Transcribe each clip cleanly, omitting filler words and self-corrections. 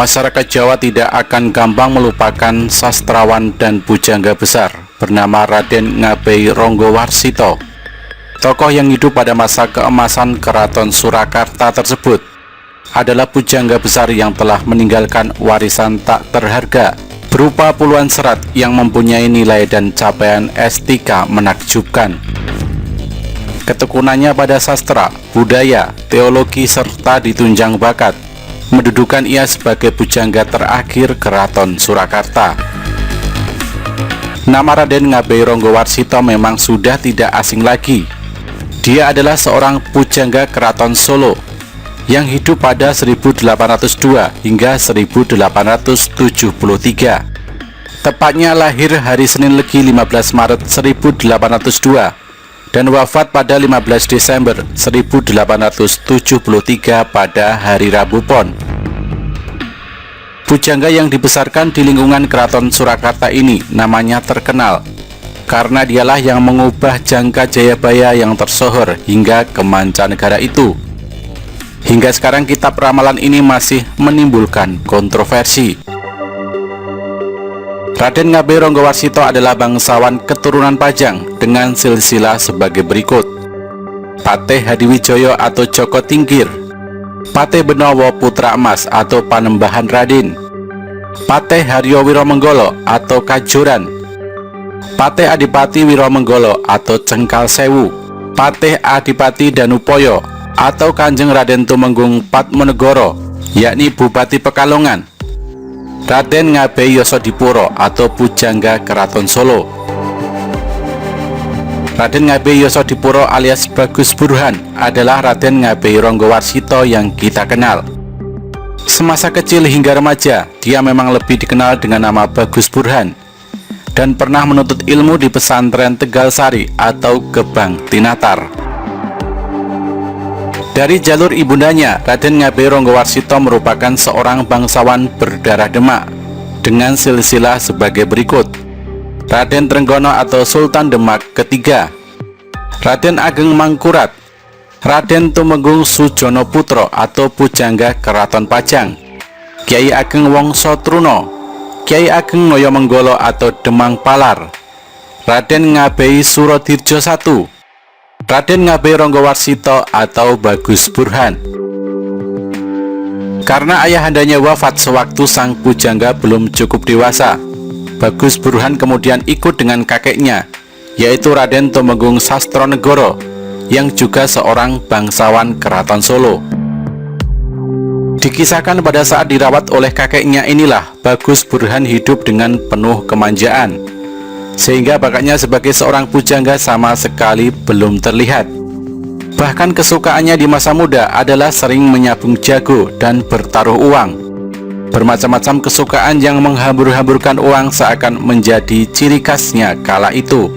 Masyarakat Jawa tidak akan gampang melupakan sastrawan dan pujangga besar bernama Raden Ngabei Ronggowarsito. Tokoh yang hidup pada masa keemasan Keraton Surakarta tersebut adalah pujangga besar yang telah meninggalkan warisan tak terharga berupa puluhan serat yang mempunyai nilai dan capaian estetika menakjubkan. Ketekunannya pada sastra, budaya, teologi, serta ditunjang bakat mendudukan ia sebagai pujangga terakhir Keraton Surakarta. Nama Raden Ngabei Ronggowarsito memang sudah tidak asing lagi. Dia adalah seorang pujangga Keraton Solo yang hidup pada 1802 hingga 1873. Tepatnya lahir hari Senin Legi 15 Maret 1802 dan wafat pada 15 Desember 1873 pada hari Rabu Pon. Pujangga yang dibesarkan di lingkungan Keraton Surakarta ini namanya terkenal karena dialah yang mengubah jangka Jayabaya yang tersohor hingga ke mancanegara itu. Hingga sekarang kitab ramalan ini masih menimbulkan kontroversi. Raden Ngabei Ronggowarsito adalah bangsawan keturunan Pajang dengan silsilah sebagai berikut: Patih Hadiwijoyo atau Joko Tingkir, Patih Benowo Putra Emas atau Panembahan Raden, Patih Haryo Wiromenggolo atau Kajoran, Patih Adipati Wiromenggolo atau Cengkal Sewu, Patih Adipati Danupoyo atau Kanjeng Raden Tumenggung Padmanegara yakni Bupati Pekalongan, Raden Ngabei Yosodipuro atau pujangga Keraton Solo. Raden Ngabei Yosodipuro alias Bagus Burhan adalah Raden Ngabei Ronggowarsito yang kita kenal. Semasa kecil hingga remaja, dia memang lebih dikenal dengan nama Bagus Burhan dan pernah menuntut ilmu di pesantren Tegalsari atau Gebang Tinatar. Dari jalur ibundanya, Raden Ngabei Ronggowarsito merupakan seorang bangsawan berdarah Demak dengan silsilah sebagai berikut: Raden Trenggono atau Sultan Demak ketiga, Raden Ageng Mangkurat, Raden Tumenggung Sujono Putro atau pujangga Keraton Pajang, Kiai Ageng Wongso Truno, Kiai Ageng Noyomenggolo atau Demang Palar, Raden Ngabei Surodirjo I, Raden Ngabei Ronggowarsito atau Bagus Burhan. Karena ayahandanya wafat sewaktu sang pujangga belum cukup dewasa, Bagus Burhan kemudian ikut dengan kakeknya, yaitu Raden Tumenggung Sastronegoro, yang juga seorang bangsawan Keraton Solo. Dikisahkan pada saat dirawat oleh kakeknya inilah Bagus Burhan hidup dengan penuh kemanjaan, sehingga bakatnya sebagai seorang pujangga sama sekali belum terlihat. Bahkan kesukaannya di masa muda adalah sering menyabung jago dan bertaruh uang. Bermacam-macam kesukaan yang menghambur-hamburkan uang seakan menjadi ciri khasnya kala itu.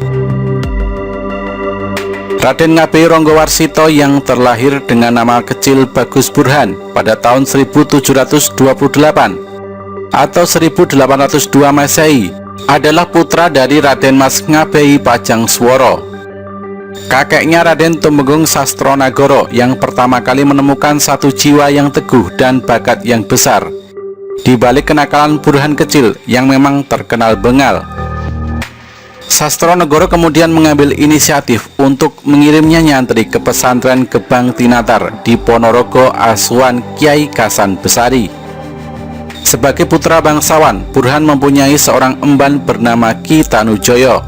Raden Ngabei Ronggowarsito yang terlahir dengan nama kecil Bagus Burhan pada tahun 1728 atau 1802 Masehi adalah putra dari Raden Mas Ngabei Pajangsworo. Kakeknya Raden Tumenggung Sastronagoro yang pertama kali menemukan satu jiwa yang teguh dan bakat yang besar di balik kenakalan Burhan kecil yang memang terkenal bengal. Sastronegoro kemudian mengambil inisiatif untuk mengirimnya nyantri ke pesantren Gebang Tinatar di Ponorogo asuhan Kiai Kasan Besari. Sebagai putra bangsawan, Burhan mempunyai seorang emban bernama Ki Tanujoyo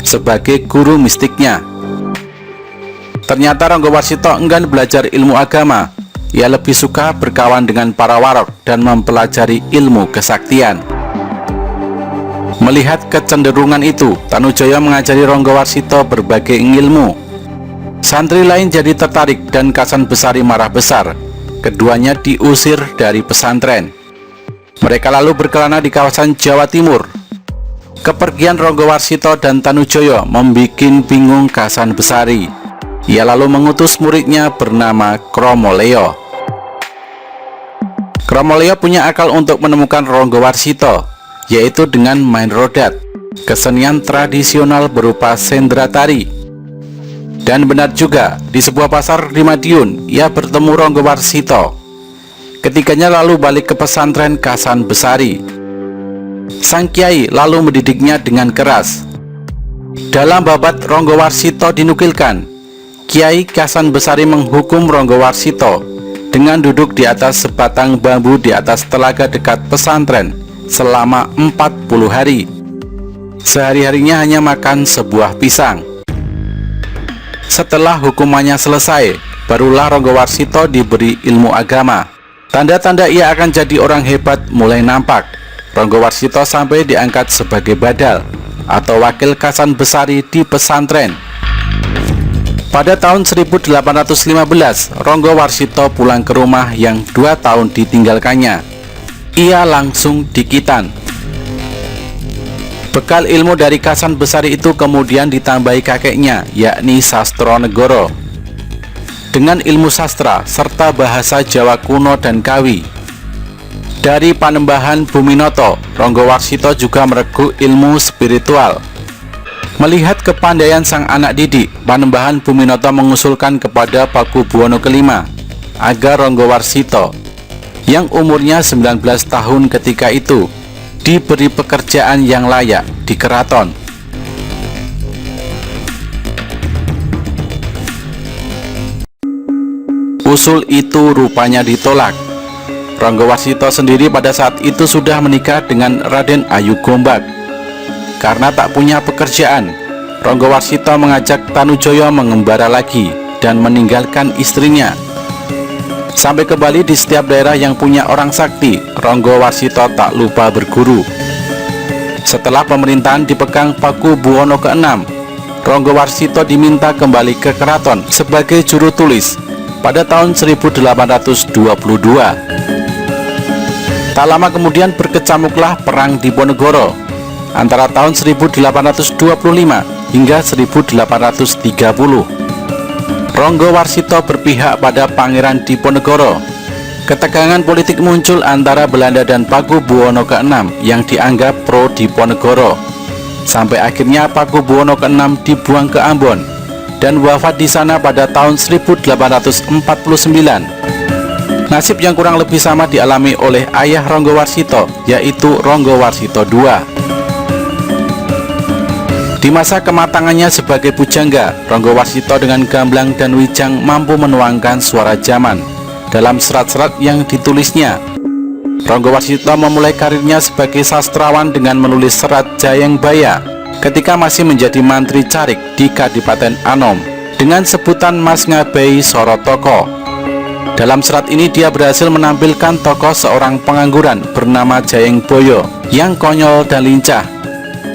sebagai guru mistiknya. Ternyata Ronggowarsito enggan belajar ilmu agama. Ia lebih suka berkawan dengan para warok dan mempelajari ilmu kesaktian. Melihat kecenderungan itu, Tanujoyo mengajari Ronggowarsito berbagai ilmu. Santri lain jadi tertarik dan Kasan Besari marah besar. Keduanya diusir dari pesantren. Mereka lalu berkelana di kawasan Jawa Timur. Kepergian Ronggowarsito dan Tanujoyo membuat bingung Kasan Besari. Ia lalu mengutus muridnya bernama Kromoleo. Kromoleo punya akal untuk menemukan Ronggowarsito, yaitu dengan main rodat, kesenian tradisional berupa sendratari. Dan benar juga, di sebuah pasar di Madiun, ia bertemu Ronggowarsito. Ketiganya lalu balik ke pesantren Kasan Besari. Sang kiai lalu mendidiknya dengan keras. Dalam babat Ronggowarsito dinukilkan, Kiai Kasan Besari menghukum Ronggowarsito dengan duduk di atas sebatang bambu di atas telaga dekat pesantren selama 40 hari. Sehari-harinya hanya makan sebuah pisang. Setelah hukumannya selesai, barulah Ronggowarsito diberi ilmu agama. Tanda-tanda ia akan jadi orang hebat mulai nampak. Ronggowarsito sampai diangkat sebagai badal atau wakil Kasan Besari di pesantren. Pada tahun 1815, Ronggowarsito pulang ke rumah yang 2 tahun ditinggalkannya. Ia langsung dikitan. Bekal ilmu dari Kasan Besari itu kemudian ditambahi kakeknya, yakni Sastronegoro, dengan ilmu sastra serta bahasa Jawa kuno dan Kawi. Dari Panembahan Buminoto, Ronggowarsito juga mereguk ilmu spiritual. Melihat kepandaian sang anak didik, Panembahan Buminoto mengusulkan kepada Pakubuwono kelima agar Ronggowarsito, yang umurnya 19 tahun ketika itu, diberi pekerjaan yang layak di keraton. Usul itu rupanya ditolak. Ronggowarsito sendiri pada saat itu sudah menikah dengan Raden Ayu Gombak. Karena tak punya pekerjaan, Ronggowarsito mengajak Tanujoyo mengembara lagi dan meninggalkan istrinya. Sampai ke Bali, di setiap daerah yang punya orang sakti, Ronggowarsito tak lupa berguru. Setelah pemerintahan dipegang Pakubuwono ke-6, Ronggowarsito diminta kembali ke keraton sebagai juru tulis pada tahun 1822. Tak lama kemudian berkecamuklah perang Diponegoro antara tahun 1825 hingga 1830. Ronggowarsito berpihak pada Pangeran Diponegoro. Ketegangan politik muncul antara Belanda dan Pakubuwono ke-6 yang dianggap pro Diponegoro. Sampai akhirnya Pakubuwono ke-6 dibuang ke Ambon dan wafat di sana pada tahun 1849. Nasib yang kurang lebih sama dialami oleh ayah Ronggowarsito, yaitu Ronggowarsito II. Di masa kematangannya sebagai pujangga, Ronggowarsito dengan gamblang dan wijang mampu menuangkan suara zaman dalam serat-serat yang ditulisnya. Ronggowarsito memulai karirnya sebagai sastrawan dengan menulis serat Jayangbaya ketika masih menjadi mantri carik di Kadipaten Anom dengan sebutan Mas Ngabehi Sorotoko. Dalam serat ini dia berhasil menampilkan tokoh seorang pengangguran bernama Jayengboyo yang konyol dan lincah,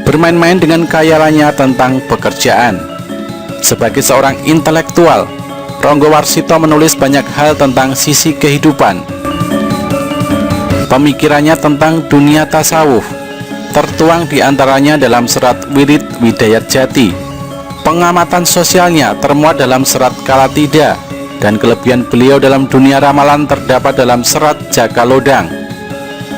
bermain-main dengan khayalannya tentang pekerjaan. Sebagai seorang intelektual, Ronggowarsito menulis banyak hal tentang sisi kehidupan. Pemikirannya tentang dunia tasawuf tertuang diantaranya dalam serat Wirid Widayat Jati. Pengamatan sosialnya termuat dalam serat Kalatida, dan kelebihan beliau dalam dunia ramalan terdapat dalam serat Jakalodang.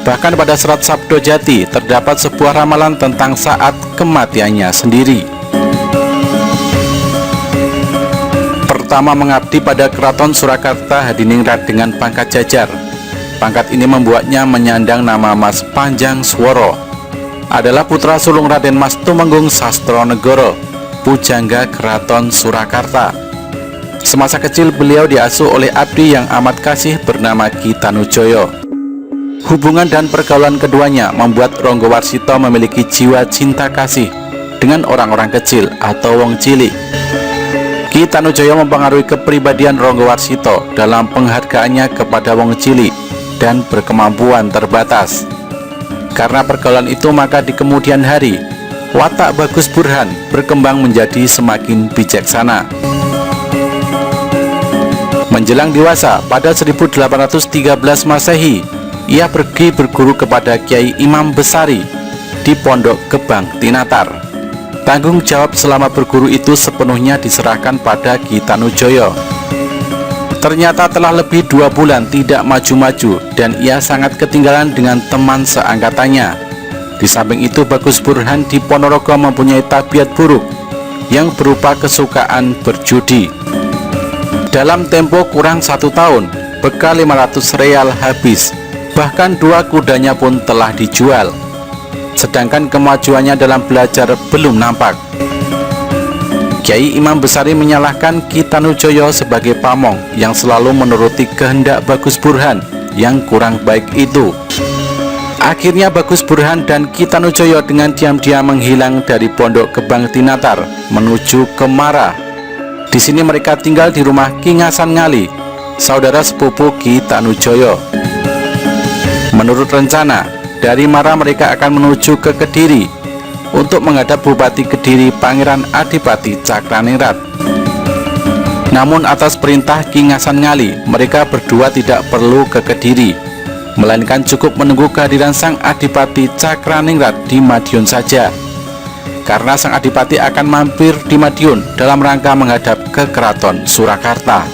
Bahkan pada serat Sabdo Jati terdapat sebuah ramalan tentang saat kematiannya sendiri. Pertama mengabdi pada Keraton Surakarta Hadiningrat dengan pangkat jajar. Pangkat ini membuatnya menyandang nama Mas Panjang Sworo. Adalah putra sulung Raden Mas Tumenggung Sastronegoro, pujangga Keraton Surakarta. Semasa kecil beliau diasuh oleh abdi yang amat kasih bernama Ki Tanujoyo. Hubungan dan pergaulan keduanya membuat Ronggowarsito memiliki jiwa cinta kasih dengan orang-orang kecil atau wong cilik. Ki Tanujoyo mempengaruhi kepribadian Ronggowarsito dalam penghargaannya kepada wong cilik dan berkemampuan terbatas. Karena pergaulan itu, maka di kemudian hari watak Bagus Burhan berkembang menjadi semakin bijaksana. Menjelang dewasa pada 1813 Masehi, ia pergi berguru kepada Kiai Imam Besari di Pondok Gebang Tinatar. Tanggung jawab selama berguru itu sepenuhnya diserahkan pada Ki Tanujoyo. Ternyata telah lebih 2 bulan tidak maju-maju dan ia sangat ketinggalan dengan teman seangkatannya. Di samping itu, Bagus Burhan di Ponorogo mempunyai tabiat buruk yang berupa kesukaan berjudi. Dalam tempo kurang 1 tahun, bekal 500 real habis, bahkan 2 kudanya pun telah dijual. Sedangkan kemajuannya dalam belajar belum nampak. Kiai Imam Besari menyalahkan Ki Tanujoyo sebagai pamong yang selalu menuruti kehendak Bagus Burhan yang kurang baik itu. Akhirnya Bagus Burhan dan Ki Tanujoyo dengan diam-diam menghilang dari Pondok Gebang Tinatar menuju ke Mara. Di sini mereka tinggal di rumah Ki Ngasan Ngali, saudara sepupu Ki Tanujoyo. Menurut rencana, dari Mara mereka akan menuju ke Kediri untuk menghadap Bupati Kediri Pangeran Adipati Cakraningrat. Namun atas perintah Ki Ngasan Ngali, mereka berdua tidak perlu ke Kediri, melainkan cukup menunggu kehadiran Sang Adipati Cakraningrat di Madiun saja, karena Sang Adipati akan mampir di Madiun dalam rangka menghadap ke Keraton Surakarta.